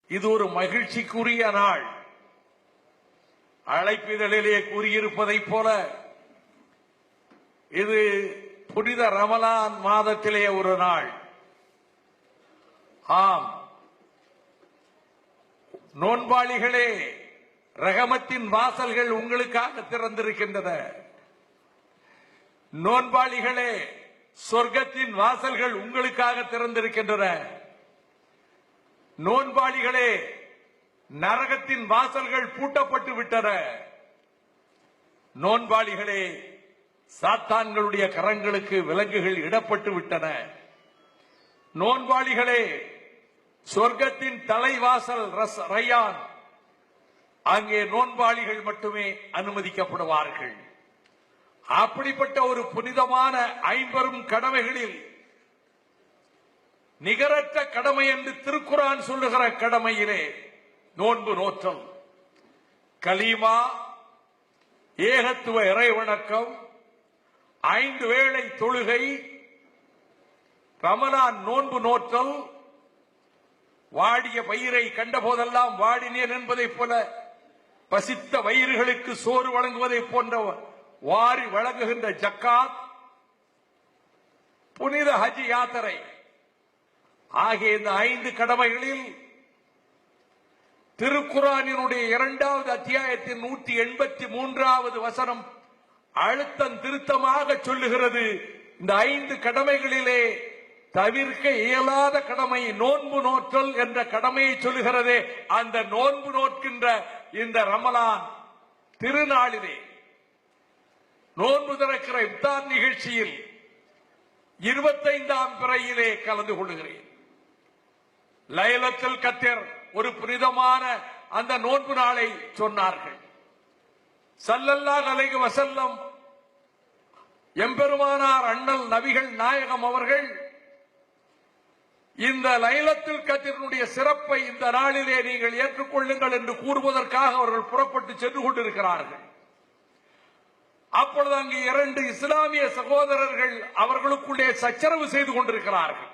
இது ஒரு மகிழ்ச்சிக்குரிய நாள். அழைப்பிதழிலே கூறியிருப்பதைப் போல இது புனித ரமலான் மாதத்திலே ஒரு நாள். ஆம், நோன்பாளிகளே, ரஹமத்தின் வாசல்கள் உங்களுக்காக திறந்திருக்கின்றன. நோன்பாளிகளே, சொர்க்கத்தின் வாசல்கள் உங்களுக்காக திறந்திருக்கின்றன. நோன்பாளிகளே, நரகத்தின் வாசல்கள் பூட்டப்பட்டு விட்டன. நோன்பாளிகளே, சாத்தான்களுடைய கரங்களுக்கு விலங்குகள் இடப்பட்டு விட்டன. நோன்பாளிகளே, சொர்க்கத்தின் தலைவாசல் ரய்யான், அங்கே நோன்பாளிகள் மட்டுமே அனுமதிக்கப்படுவார்கள். அப்படிப்பட்ட ஒரு புனிதமான ஐம்பெரும் கடமைகளில் நிகரற்ற கடமை என்று திருக்குர்ஆன் சொல்லுகிற கடமையிலே நோன்பு நோற்றல், கலீமா, ஏகத்துவ இறைவணக்கம், 5 வேளை தொழுகை, ரமலான் நோன்பு நோற்றல், வாடிய பயிரை கண்டபோதெல்லாம் வாடினேன் என்பதைப் போல பசித்த வயிறுகளுக்கு சோறு வழங்குவதை போன்ற வாரி வழங்குகின்ற ஜக்காத், புனித ஹஜ் யாத்திரை ஆகிய இந்த 5 கடமைகளில் திருக்குர்ஆனினுடைய 2வது அத்தியாயத்தின் 183வது வசனம் அழுத்தம் திருத்தமாக சொல்லுகிறது. இந்த 5 கடமைகளிலே தவிர்க்க இயலாத கடமை நோன்பு நோற்றல் என்ற கடமையை சொல்லுகிறதே. அந்த நோன்பு நோக்கின்ற இந்த ரமலான் திருநாளிலே நோன்பு திறக்கிற இஃப்தார் நிகழ்ச்சியில் 25ஆம் பிறையிலே கலந்து கொள்கிறேன். லைலத்துல் கத்ர் ஒரு புனிதமான அந்த நோன்பு நாளை சொன்னார்கள். ஸல்லல்லாஹு அலைஹி வஸல்லம் எம்பெருமானார் அண்ணல் நபிகள் நாயகம் அவர்கள் இந்த லைலத்துல் கத்ரினுடைய சிறப்பை இந்த நாளிலே நீங்கள் ஏற்றுக்கொள்ளுங்கள் என்று கூறுவதற்காக அவர்கள் புறப்பட்டு சென்று கொண்டிருக்கிறார்கள். அப்பொழுது அங்கு 2 இஸ்லாமிய சகோதரர்கள் அவர்களுக்குள்ளே சச்சரவு செய்து கொண்டிருக்கிறார்கள்.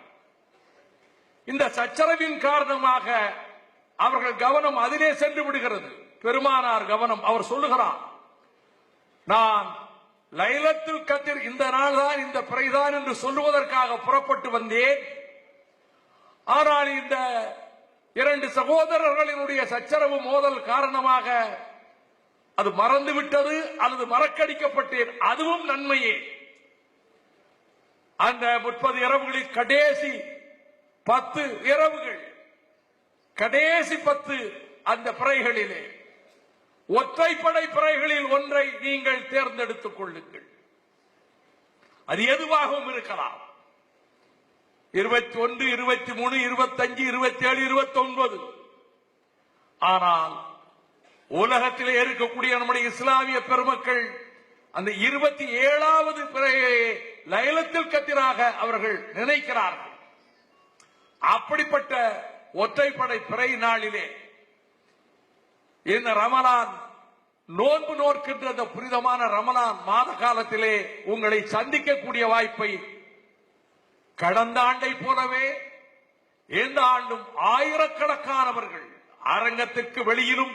இந்த சச்சரவின் காரணமாக அவர்கள் கவனம் அதிலே சென்று விடுகிறது. பெருமானார் கவனம், அவர் சொல்லுகிறார், நான் லைலத்துல் கத்ர் இந்த நாள் தான், இந்த பிறைதான் என்று சொல்லுவதற்காக புறப்பட்டு வந்தேன். ஆனால் இந்த 2 சகோதரர்களினுடைய சச்சரவு மோதல் காரணமாக அது மறந்துவிட்டது அல்லது மறக்கடிக்கப்பட்டேன். அதுவும் நன்மையே. அந்த 30 இரவுகளில் கடைசி 10 இரவுகள், கடைசி 10 அந்த பிறைகளிலே ஒற்றைப்படை பிறைகளில் ஒன்றை நீங்கள் தேர்ந்தெடுத்துக் கொள்ளுங்கள். அது எதுவாகவும் இருக்கலாம். 21, 23, 25, 27, 29. ஆனால் உலகத்திலே இருக்கக்கூடிய நம்முடைய இஸ்லாமிய பெருமக்கள் அந்த 27வது பிறையை லைலத்துல் கத்ராக அவர்கள் நினைக்கிறார்கள். அப்படிப்பட்ட ஒற்றைப்படை பிறை நாளிலே இந்த ரமலான் நோன்பு நோக்கின்ற அந்த புனிதமான ரமலான் மாத காலத்திலே உங்களை சந்திக்கக்கூடிய வாய்ப்பை கடந்த ஆண்டை போலவே இந்த ஆண்டும் ஆயிரக்கணக்கானவர்கள் அரங்கத்திற்கு வெளியிலும்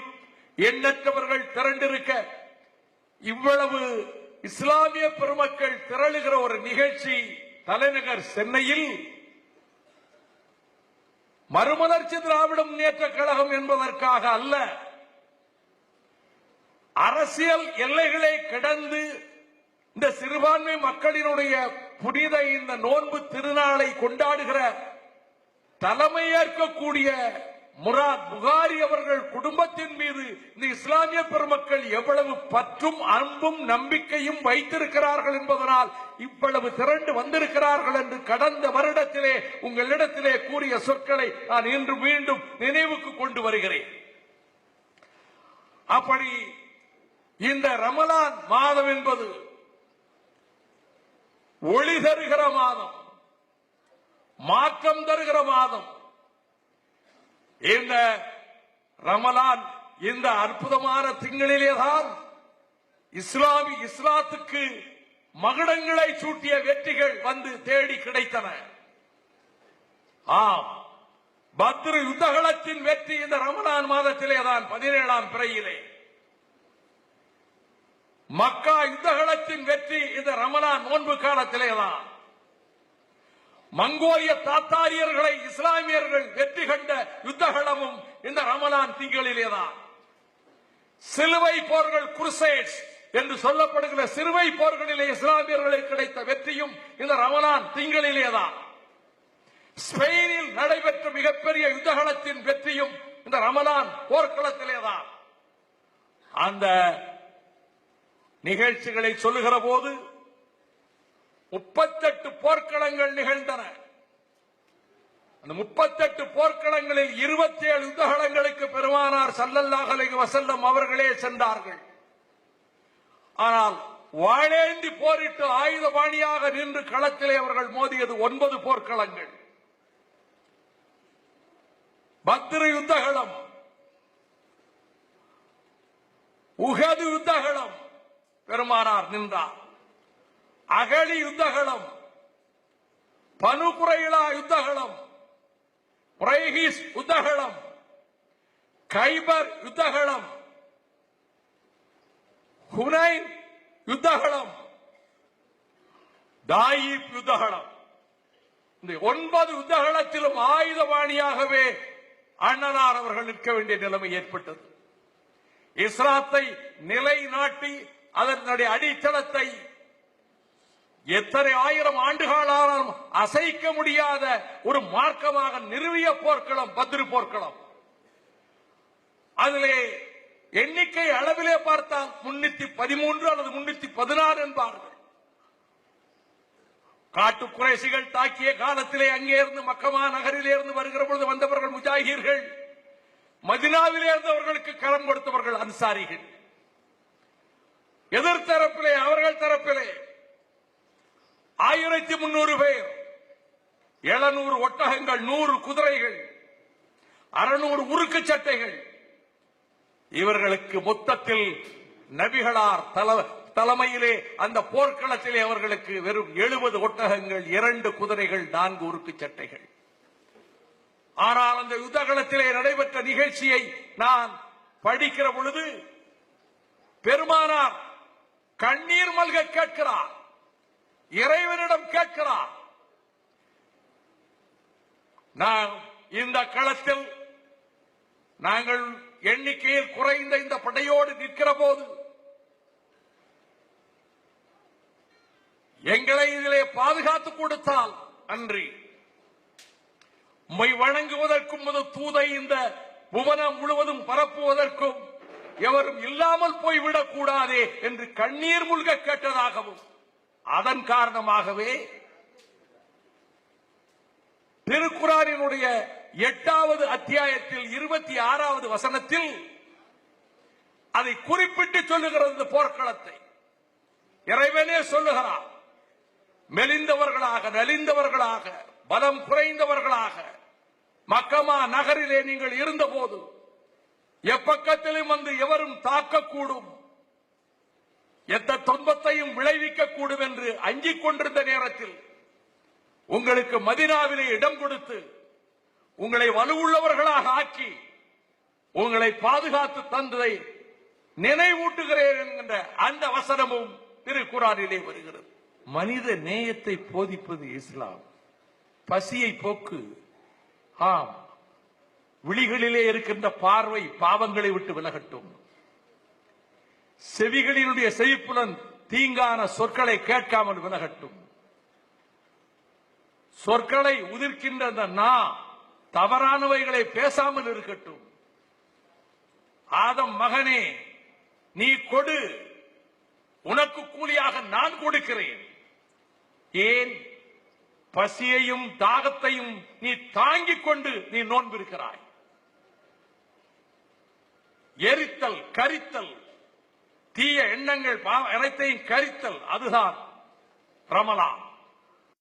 எண்ணற்றவர்கள் திரண்டிருக்க, இவ்வளவு இஸ்லாமிய பெருமக்கள் திரளுகிற ஒரு நிகழ்ச்சி தலைநகர் சென்னையில் மறுமலர்ச்சி திராவிட முன்னேற்ற கழகம் என்பதற்காக அல்ல, அரசியல் எல்லைகளை கடந்து இந்த சிறுபான்மை மக்களினுடைய புனித இந்த நோன்பு திருநாளை கொண்டாடுகிற தலைமையேற்கக்கூடிய முராத் புகாரி அவர்கள் குடும்பத்தின் மீது இந்த இஸ்லாமிய பெருமக்கள் எவ்வளவு பற்றும் அன்பும் நம்பிக்கையும் வைத்திருக்கிறார்கள் என்பதனால் இவ்வளவு திரண்டு வந்திருக்கிறார்கள் என்று கடந்த வருடத்திலே உங்களிடத்திலே கூறிய சொற்களை நான் இன்று மீண்டும் நினைவுக்கு கொண்டு வருகிறேன். அப்படி இந்த ரமலான் மாதம் என்பது ஒளி தருகிற மாதம், மாற்றம் தருகிற மாதம். இந்த ரமலான் இந்த அற்புதமான திங்களிலேதான் இஸ்லாத்துக்கு மகுடங்களை சூட்டிய வெற்றிகள் வந்து தேடி கிடைத்தன. ஆம், பத்ரு யுத்தகளத்தின் வெற்றி இந்த ரமலான் மாதத்திலே தான் 17ஆம் பிறையிலே. மக்கா யுத்தகளத்தின் வெற்றி இந்த ரமலான் நோன்பு காலத்திலே தான். மங்கோலிய தாத்தாரியர்களை இஸ்லாமியர்கள் வெற்றி கண்ட யுத்தகளமும் இந்த ரமலான் திங்களிலே தான். சிலுவை போர்கள், குருசேட்ஸ் என்று சொல்லப்படுகிற சிலுவை போர்களிலே இஸ்லாமியர்களுக்கு கிடைத்த வெற்றியும் இந்த ரமலான் திங்களிலே தான். ஸ்பெயினில் நடைபெற்ற மிகப்பெரிய யுத்தகளத்தின் வெற்றியும் இந்த ரமலான் போர்க்களத்திலே தான். அந்த நிகழ்ச்சிகளை சொல்லுகிற போது 38 போர்க்களங்கள் நிகழ்ந்தன. அந்த 38 போர்க்களங்களில் 27 யுத்தகளங்களுக்கு பெருமானார் ஸல்லல்லாஹு அலைஹி வஸல்லம் அவர்களே சென்றார்கள். ஆனால் வாளேந்தி போரிட்டு ஆயுதபாணியாக நின்று களத்திலே அவர்கள் மோதியது 9 போர்க்களங்கள். பத்ரு யுத்தகளம், உஹது யுத்தகளம் பெருமானார் நின்றார். அகழி யுத்தகளம், பனு குறைலா யுத்தகளம், குரைஹிஸ் யுத்தகளம், கைபர் யுத்தகளம், ஹுனைன் யுத்தகளம், தாயிப் யுத்தகளம். இந்த 9 யுத்தகளத்திலும் ஆயுதபாணியாகவே அண்ணனார் அவர்கள் நிற்க வேண்டிய நிலைமை ஏற்பட்டது. இஸ்லாத்தை நிலைநாட்டி அதனுடைய அடித்தளத்தை எத்தனை ஆயிரம் ஆண்டுகளாலும் அசைக்க முடியாத ஒரு மார்க்கமாக நிறுவிய போர்க்களம் பத்ரு போர்க்களம். அதிலே எண்ணிக்கை அளவிலே பார்த்தால் 313 அல்லது 316 என்பார்கள். காட்டு குறைசிகள் தாக்கிய காலத்திலே அங்கே இருந்து மக்கமா நகரிலே இருந்து வருகிற பொழுது வந்தவர்கள் முஜாஹிர்கள், மதினாவிலே இருந்தவர்களுக்கு கரம் கொடுத்தவர்கள் அன்சாரிகள். எதிர்த்தரப்பிலே அவர்கள் தரப்பிலே 1300 பேர், 700 ஒட்டகங்கள், 100 குதிரைகள், 600 உருக்கு சட்டைகள். இவர்களுக்கு மொத்தத்தில் நபிகளார் தலைமையிலே அந்த போர்க்களத்திலே அவர்களுக்கு வெறும் 70 ஒட்டகங்கள், 2 குதிரைகள், 4 உருக்கு சட்டைகள். ஆனால் அந்த யுத்தகளத்திலே நடைபெற்ற நிகழ்ச்சியை நான் படிக்கிற பொழுது பெருமானார் கண்ணீர் மல்க கேட்கிறார், இறைவனிடம் கேட்கிறார். நான் இந்த களத்தில் நாங்கள் எண்ணிக்கையில் குறைந்த இந்த படையோடு நிற்கிற போது எங்களை இதிலே பாதுகாத்து கொடுத்தால் அன்றி வணங்குவதற்கும் தூதை இந்த புவனம் முழுவதும் பரப்புவதற்கும் எவரும் இல்லாமல் போய்விடக் கூடாதே என்று கண்ணீர் முல்க கேட்டதாகவும், அதன் காரணமாகவே திருக்குர்ஆனினுடைய 8வது அத்தியாயத்தில் 26வது வசனத்தில் அதை குறிப்பிட்டு சொல்லுகிறது. இந்த போர்க்களத்தை இறைவனே சொல்லுகிறார். மெலிந்தவர்களாக, நலிந்தவர்களாக, பலம் குறைந்தவர்களாக மக்கமா நகரிலே நீங்கள் இருந்தபோது எப்பக்கத்திலும் வந்து எவரும் தாக்கக்கூடும், எந்த துன்பத்தையும் விளைவிக்கக்கூடும் என்று அஞ்சிக் கொண்டிருந்த நேரத்தில் உங்களுக்கு மதீனாவிலே இடம் கொடுத்து உங்களை வலுவுள்ளவர்களாக ஆக்கி உங்களை பாதுகாத்து தந்ததை நினைவூட்டுகிறேன் என்கின்ற அந்த வசனமும் திருக்குர்ஆனிலே வருகிறது. மனித நேயத்தை போதிப்பது இஸ்லாம். பசியை போக்கு. ஆம், விழிகளிலே இருக்கின்ற பார்வை பாவங்களை விட்டு விலகட்டும். செவிகளினுடைய செவிப்புலன் தீங்கான சொற்களை கேட்காமல் விலகட்டும். சொற்களை உதிர்க்கின்ற அந்த நா தவறானவைகளை பேசாமல் இருக்கட்டும். ஆதம் மகனே, நீ கொடு, உனக்கு கூலியாக நான் கொடுக்கிறேன். ஏன்? பசியையும் தாகத்தையும் நீ தாங்கிக் கொண்டு நீ நோன்பிருக்கிறாய். எரித்தல், கரித்தல், தீய எண்ணங்கள் அனைத்தையும் கரித்தல், அதுதான் ரமலான்.